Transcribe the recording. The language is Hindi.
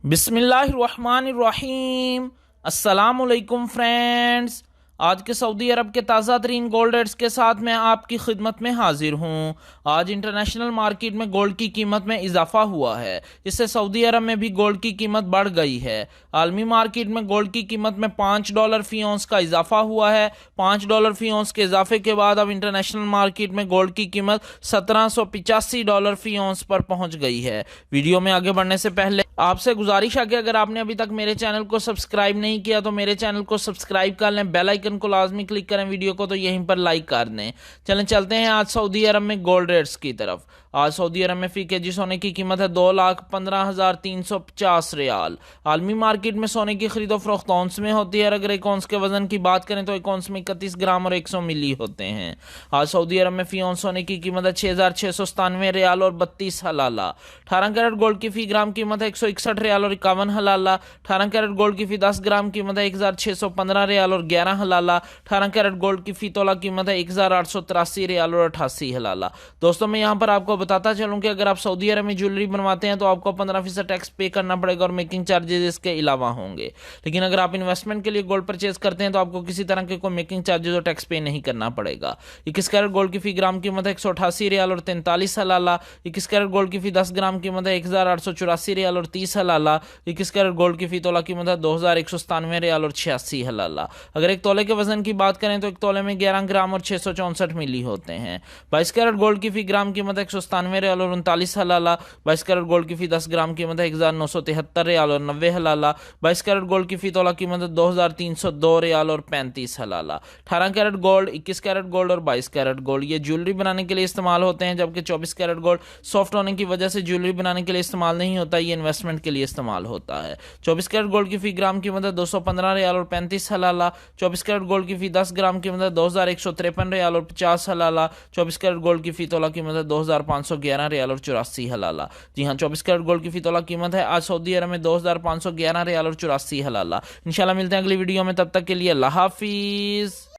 बिस्मिल्लाहिर्रहमानिर्रहीम। अस्सलामुअलैकुम फ्रेंड्स, आज के सऊदी अरब के ताज़ा तरीन गोल्ड रेट्स के साथ मैं आपकी खिदमत में हाजिर हूँ। आज इंटरनेशनल मार्केट में गोल्ड की कीमत में इजाफा हुआ है, इससे सऊदी अरब में भी गोल्ड की कीमत बढ़ गई है। आलमी मार्केट में गोल्ड की कीमत में $5 फी औंस का इजाफा हुआ है। $5 फी औंस के इजाफे के बाद अब इंटरनेशनल मार्केट में गोल्ड की कीमत $1785 फी औंस पर पहुंच गई है। वीडियो में आगे बढ़ने से पहले आपसे गुजारिश है कि अगर आपने अभी तक मेरे चैनल को सब्सक्राइब नहीं किया तो मेरे चैनल को सब्सक्राइब कर लें, बेल आइकन को लाजमी क्लिक करें, वीडियो को तो यहीं पर लाइक कर दें। चलते हैं आज सऊदी अरब में गोल्ड रेट्स की तरफ। आज सऊदी अरब में फी केजी सोने की कीमत है 2,15,350 रियाल। आलमी मार्केट में सोने की खरीदो फरोख्त औंस में होती है। अगर एक औंस के वजन की बात करें तो एक औंस में 31 ग्राम और 100 मिली होते हैं। आज सऊदी अरब में फी औंस सोने की कीमत है 6,697 रियाल और 32 हलाला। 18 कैरेट गोल्ड की फी ग्राम कीमत है 161 रियाल और 51 हलाला। 18 कैरेट गोल्ड की फी 10 ग्राम कीमत है 1,615 रियाल और 11 हलाला। 18 कैरेट गोल्ड की फी तोला कीमत है 1,883 रियाल और 88 हलाला। दोस्तों, मैं यहाँ पर आपको बताता चलूं कि अगर आप सऊदी अरब में ज्वेलरी बनवाते हैं तो आपको 15% टैक्स पे करना पड़ेगा और मेकिंग चार्जेस इसके अलावा होंगे। लेकिन अगर आप इन्वेस्टमेंट के लिए गोल्ड परचेज करते हैं तो आपको किसी तरह के कोई मेकिंग चार्जेस और टैक्स पे नहीं करना पड़ेगा। 21 कैरेट गोल्ड की फी ग्राम कीमत है 188 रियाल और 43 हलाला। 21 कैरेट गोल्ड की फी 10 ग्राम कीमत है 1,884 रियाल और 30 हलाला। 21 कैरेट गोल्ड की फी तोला कीमत है 2,197 रियाल और 86 हलाला। अगर एक तोले के वजन की बात करें तो एक तोले में 11 ग्राम और 664 मिली होते हैं। 22 कैरेट गोल्ड की फी ग्राम कीमत है 197 रियाल और 39 हलाला। 22 कैरेट गोल्ड की फी 10 ग्राम कीमत है 1,973 रियाल और 90 हलाला। 22 कैरेट गोल्ड की फी तोला कीमत है 2,302 रियाल और 35 हलाला। 18 कैरेट गोल्ड, 21 कैरेट गोल्ड और 22 कैरेट गोल्ड ये ज्वेलरी बनाने के लिए इस्तेमाल होते हैं, जबकि 24 कैरेट गोल्ड सॉफ्ट होने की वजह से ज्वेलरी बनाने के लिए इस्तेमाल नहीं होता, ये इन्वेस्टमेंट के लिए इस्तेमाल होता है। 24 कैरेट गोल्ड की फी ग्राम कीमत है 215 रियाल और 35 हलाला। 24 कैरेट गोल्ड की फी 10 ग्राम कीमत है 2,153 रियाल और 50 हलाला। 24 कैरेट गोल्ड की फी तोला कीमत है 2,511 रियाल और 84 हलाला। जी हाँ, 24 कैरेट गोल्ड की फी तोला कीमत है आज सऊदी अरब में 2,511 रियाल और 84 हलाला। इंशाल्लाह मिलते हैं अगली वीडियो में, तब तक के लिए अल्लाह हाफिज।